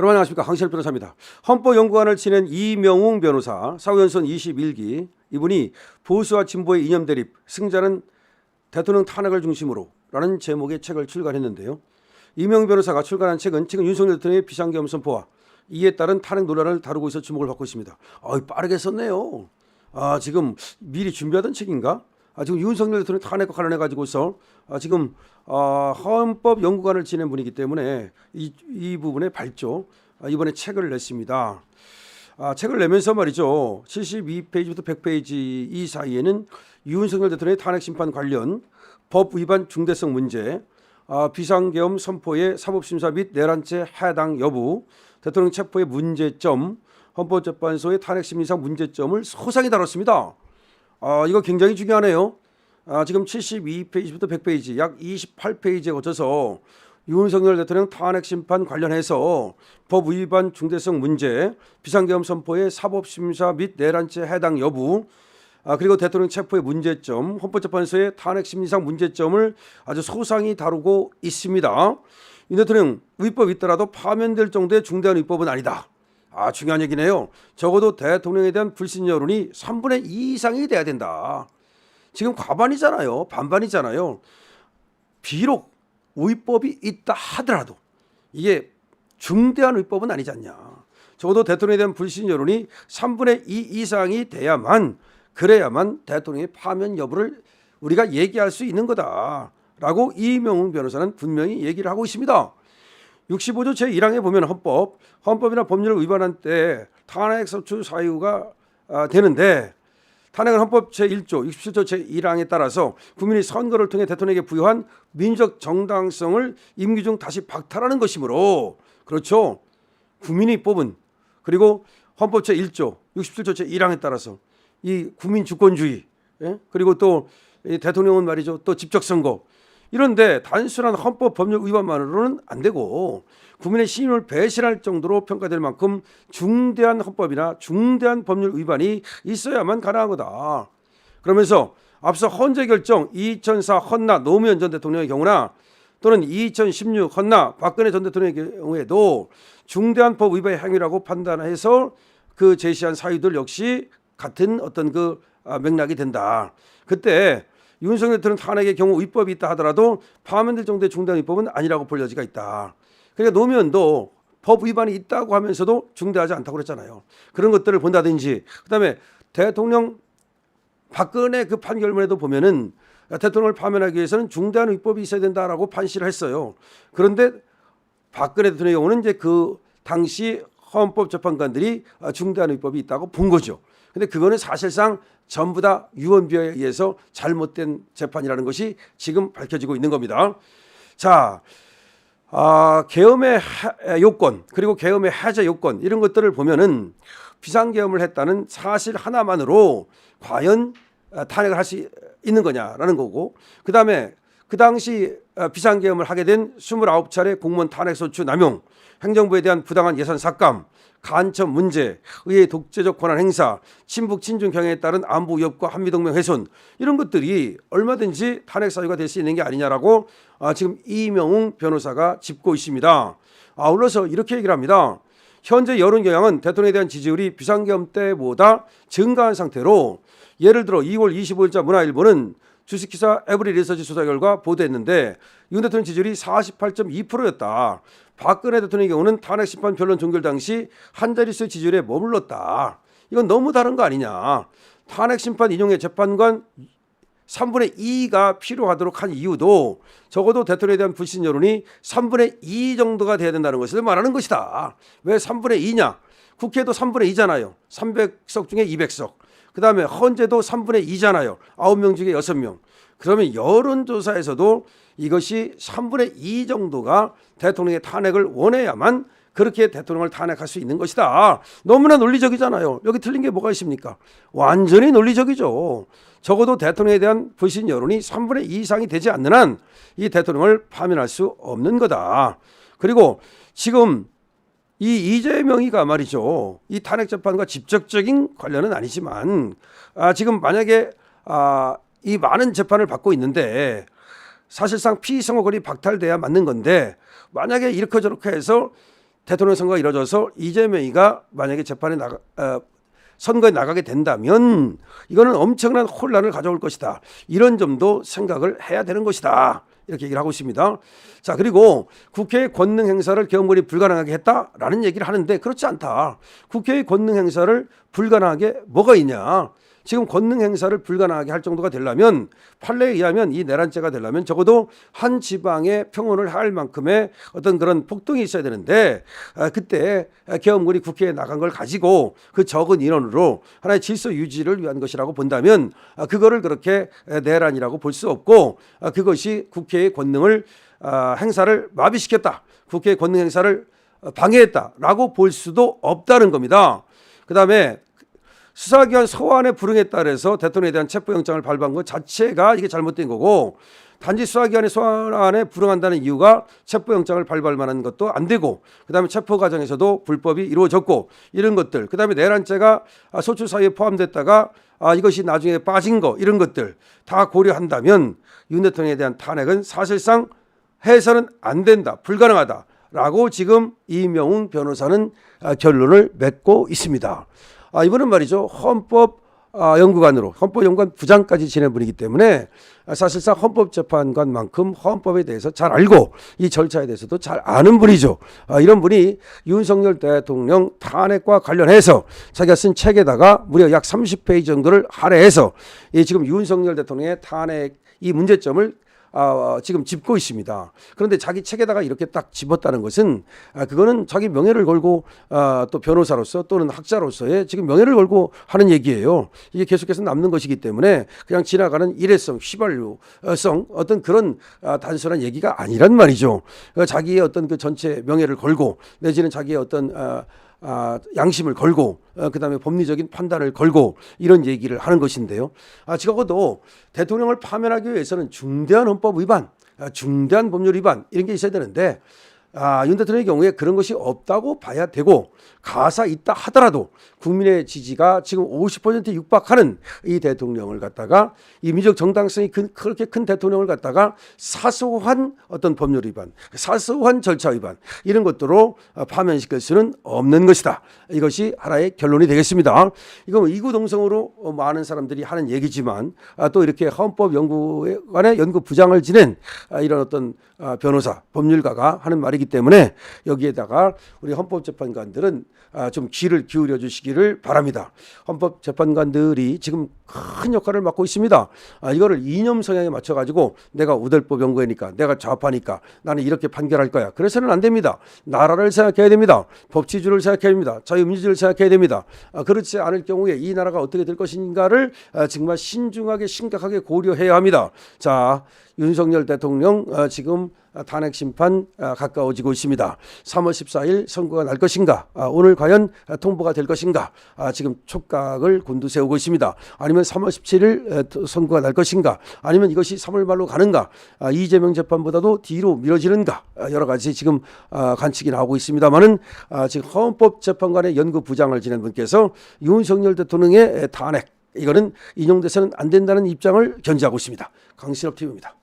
여러분 안녕하십니까. 강시열 변호사입니다. 헌법연구원을 지낸 이명웅 변호사, 사후연수원 21기, 이분이 보수와 진보의 이념 대립, 승자는 대통령 탄핵을 중심으로 라는 제목의 책을 출간했는데요. 이명웅 변호사가 출간한 책은 지금 윤석열 대통령의 비상계엄 선포와 이에 따른 탄핵 논란을 다루고 있어 주목을 받고 있습니다. 빠르게 썼네요. 지금 미리 준비하던 책인가? 지금 윤석열 대통령 탄핵과 관련해 가지고서 지금 헌법연구관을 지낸 분이기 때문에 이 부분에 밝죠. 이번에 책을 냈습니다. 책을 내면서 말이죠. 72페이지부터 100페이지 이 사이에는 윤석열 대통령의 탄핵 심판 관련 법 위반 중대성 문제, 비상계엄 선포의 사법심사 및 내란죄 해당 여부, 대통령 체포의 문제점, 헌법재판소의 탄핵 심리상 문제점을 소상히 다뤘습니다. 이거 굉장히 중요하네요. 지금 72페이지부터 100페이지, 약 28페이지에 거쳐서 윤석열 대통령 탄핵 심판 관련해서 법 위반 중대성 문제, 비상계엄 선포의 사법심사 및 내란죄 해당 여부, 그리고 대통령 체포의 문제점, 헌법재판소의 탄핵 심리상 문제점을 아주 소상히 다루고 있습니다. 윤 대통령 위법이 있더라도 파면될 정도의 중대한 위법은 아니다. 중요한 얘기네요. 적어도 대통령에 대한 불신 여론이 3분의 2 이상이 돼야 된다. 지금 과반이잖아요. 반반이잖아요. 비록 위법이 있다 하더라도 이게 중대한 위법은 아니지 않냐. 적어도 대통령에 대한 불신 여론이 3분의 2 이상이 돼야만, 그래야만 대통령의 파면 여부를 우리가 얘기할 수 있는 거다라고 이명웅 변호사는 분명히 얘기를 하고 있습니다. 65조 제1항에 보면 헌법이나 법률을 위반한 때 탄핵 소추 사유가 되는데, 탄핵은 헌법 제1조 67조 제1항에 따라서 국민이 선거를 통해 대통령에게 부여한 민주적 정당성을 임기 중 다시 박탈하는 것이므로, 그렇죠, 국민이 뽑은, 그리고 헌법 제1조 67조 제1항에 따라서 이 국민 주권주의, 그리고 또 대통령은 말이죠, 또 직접 선거, 이런데 단순한 헌법 법률 위반만으로는 안 되고 국민의 신임을 배신할 정도로 평가될 만큼 중대한 헌법이나 중대한 법률 위반이 있어야만 가능한 거다. 그러면서 앞서 헌재 결정 2004 헌나 노무현 전 대통령의 경우나 또는 2016 헌나 박근혜 전 대통령의 경우에도 중대한 법 위반의 행위라고 판단해서 그 제시한 사유들 역시 같은 어떤 그 맥락이 된다. 그때 윤석열 대통령 탄핵의 경우 위법이 있다 하더라도 파면될 정도의 중대한 위법은 아니라고 볼 여지가 있다. 그러니까 노무현도 법 위반이 있다고 하면서도 중대하지 않다고 그랬잖아요. 그런 것들을 본다든지, 그다음에 대통령 박근혜 그 판결문에도 보면은 대통령을 파면하기 위해서는 중대한 위법이 있어야 된다라고 판시를 했어요. 그런데 박근혜 대통령의 경우는 이제 그 당시 헌법재판관들이 중대한 위법이 있다고 본 거죠. 근데 그거는 사실상 전부 다 유언비어에 의해서 잘못된 재판이라는 것이 지금 밝혀지고 있는 겁니다. 자, 계엄의 요건, 그리고 계엄의 해제 요건, 이런 것들을 보면은 비상계엄을 했다는 사실 하나만으로 과연 탄핵을 할 수 있는 거냐라는 거고, 그다음에 그 당시 비상계엄을 하게 된 29차례 공무원 탄핵소추 남용, 행정부에 대한 부당한 예산 삭감, 간첩 문제, 의회 독재적 권한 행사, 친북 친중 경향에 따른 안보 위협과 한미동맹 훼손, 이런 것들이 얼마든지 탄핵 사유가 될 수 있는 게 아니냐라고 지금 이명웅 변호사가 짚고 있습니다. 아울러서 이렇게 얘기를 합니다. 현재 여론 경향은 대통령에 대한 지지율이 비상계엄 때보다 증가한 상태로, 예를 들어 2월 25일자 문화일보는 주식기사 에브리 리서치 조사 결과 보도했는데 윤 대통령 지지율이 48.2%였다. 박근혜 대통령의 경우는 탄핵 심판 변론 종결 당시 한 자릿수 지지율에 머물렀다. 이건 너무 다른 거 아니냐. 탄핵 심판 인용의 재판관 3분의 2가 필요하도록 한 이유도 적어도 대통령에 대한 불신 여론이 3분의 2 정도가 돼야 된다는 것을 말하는 것이다. 왜 3분의 2냐? 국회도 3분의 2잖아요. 300석 중에 200석. 그 다음에 헌재도 3분의 2잖아요. 9명 중에 6명. 그러면 여론조사에서도 이것이 3분의 2 정도가 대통령의 탄핵을 원해야만 그렇게 대통령을 탄핵할 수 있는 것이다. 너무나 논리적이잖아요. 여기 틀린 게 뭐가 있습니까? 완전히 논리적이죠. 적어도 대통령에 대한 불신 여론이 3분의 2 이상이 되지 않는 한 이 대통령을 파면할 수 없는 거다. 그리고 지금 이 이재명이가 말이죠, 이 탄핵 재판과 직접적인 관련은 아니지만 지금 만약에 이 많은 재판을 받고 있는데 사실상 피의성호권이 박탈돼야 맞는 건데, 만약에 이렇게 저렇게 해서 대통령 선거가 이루어져서 이재명이가 만약에 선거에 나가게 된다면 이거는 엄청난 혼란을 가져올 것이다. 이런 점도 생각을 해야 되는 것이다. 이렇게 얘기를 하고 있습니다. 자, 그리고 국회의 권능 행사를 계엄군이 불가능하게 했다라는 얘기를 하는데 그렇지 않다. 국회의 권능 행사를 불가능하게 뭐가 있냐. 지금 권능 행사를 불가능하게 할 정도가 되려면 판례에 의하면 이 내란죄가 되려면 적어도 한 지방에 평온을 할 만큼의 어떤 그런 폭동이 있어야 되는데 그때 계엄군이 국회에 나간 걸 가지고 그 적은 인원으로 하나의 질서 유지를 위한 것이라고 본다면 그거를 그렇게 내란이라고 볼 수 없고 그것이 국회의 권능을 행사를 마비시켰다. 국회의 권능 행사를 방해했다라고 볼 수도 없다는 겁니다. 그다음에 수사기관 소환의 불응에 따라서 대통령에 대한 체포영장을 발부한 것 자체가 이게 잘못된 거고 단지 수사기관의 소환에 불응한다는 이유가 체포영장을 발부할 만한 것도 안 되고 그다음에 체포 과정에서도 불법이 이루어졌고 이런 것들 그다음에 내란죄가 소추 사유에 포함됐다가 이것이 나중에 빠진 거 이런 것들 다 고려한다면 윤 대통령에 대한 탄핵은 사실상 해서는 안 된다. 불가능하다라고 지금 이명웅 변호사는 결론을 맺고 있습니다. 이분은 말이죠. 헌법연구관으로 헌법연구관 부장까지 지낸 분이기 때문에 사실상 헌법재판관만큼 헌법에 대해서 잘 알고 이 절차에 대해서도 잘 아는 분이죠. 이런 분이 윤석열 대통령 탄핵과 관련해서 자기가 쓴 책에다가 무려 약 30페이지 정도를 할애해서 지금 윤석열 대통령의 탄핵 이 문제점을 지금 짚고 있습니다. 그런데 자기 책에다가 이렇게 딱 집었다는 것은 그거는 자기 명예를 걸고 또 변호사로서 또는 학자로서의 지금 명예를 걸고 하는 얘기예요. 이게 계속해서 남는 것이기 때문에 그냥 지나가는 일회성, 휘발유성 어떤 그런 단순한 얘기가 아니란 말이죠. 자기의 어떤 그 전체 명예를 걸고 내지는 자기의 어떤 양심을 걸고 그다음에 법리적인 판단을 걸고 이런 얘기를 하는 것인데요. 적어도 대통령을 파면하기 위해서는 중대한 헌법 위반, 중대한 법률 위반 이런 게 있어야 되는데 윤 대통령의 경우에 그런 것이 없다고 봐야 되고 가사 있다 하더라도 국민의 지지가 지금 50%에 육박하는 이 대통령을 갖다가 이 민족 정당성이 그렇게 큰 대통령을 갖다가 사소한 어떤 법률 위반, 사소한 절차 위반 이런 것들로 파면시킬 수는 없는 것이다. 이것이 하나의 결론이 되겠습니다. 이건 이구동성으로 많은 사람들이 하는 얘기지만 또 이렇게 헌법연구관의 연구부장을 지낸 이런 어떤 변호사, 법률가가 하는 말이기 때문에 여기에다가 우리 헌법재판관들은 좀 귀를 기울여 주시기를 바랍니다. 헌법재판관들이 지금 큰 역할을 맡고 있습니다. 이거를 이념 성향에 맞춰 가지고 내가 우들법 연구회니까 내가 좌파니까 나는 이렇게 판결할 거야. 그래서는 안 됩니다. 나라를 생각해야 됩니다. 법치주의를 생각해야 됩니다. 자유민주주의를 생각해야 됩니다. 그렇지 않을 경우에 이 나라가 어떻게 될 것인가를 정말 신중하게 심각하게 고려해야 합니다. 자, 윤석열 대통령 지금 탄핵 심판 가까워지고 있습니다. 3월 14일 선고가 날 것인가? 오늘 과연 통보가 될 것인가? 지금 촉각을 곤두세우고 있습니다. 아니면 3월 17일 선고가 날 것인가? 아니면 이것이 3월 말로 가는가? 이재명 재판보다도 뒤로 미뤄지는가? 여러 가지 지금 관측이 나오고 있습니다만은 지금 헌법재판관의 연구부장을 지낸 분께서 윤석열 대통령의 탄핵 이거는 인용돼서는 안 된다는 입장을 견지하고 있습니다. 강신업 TV입니다.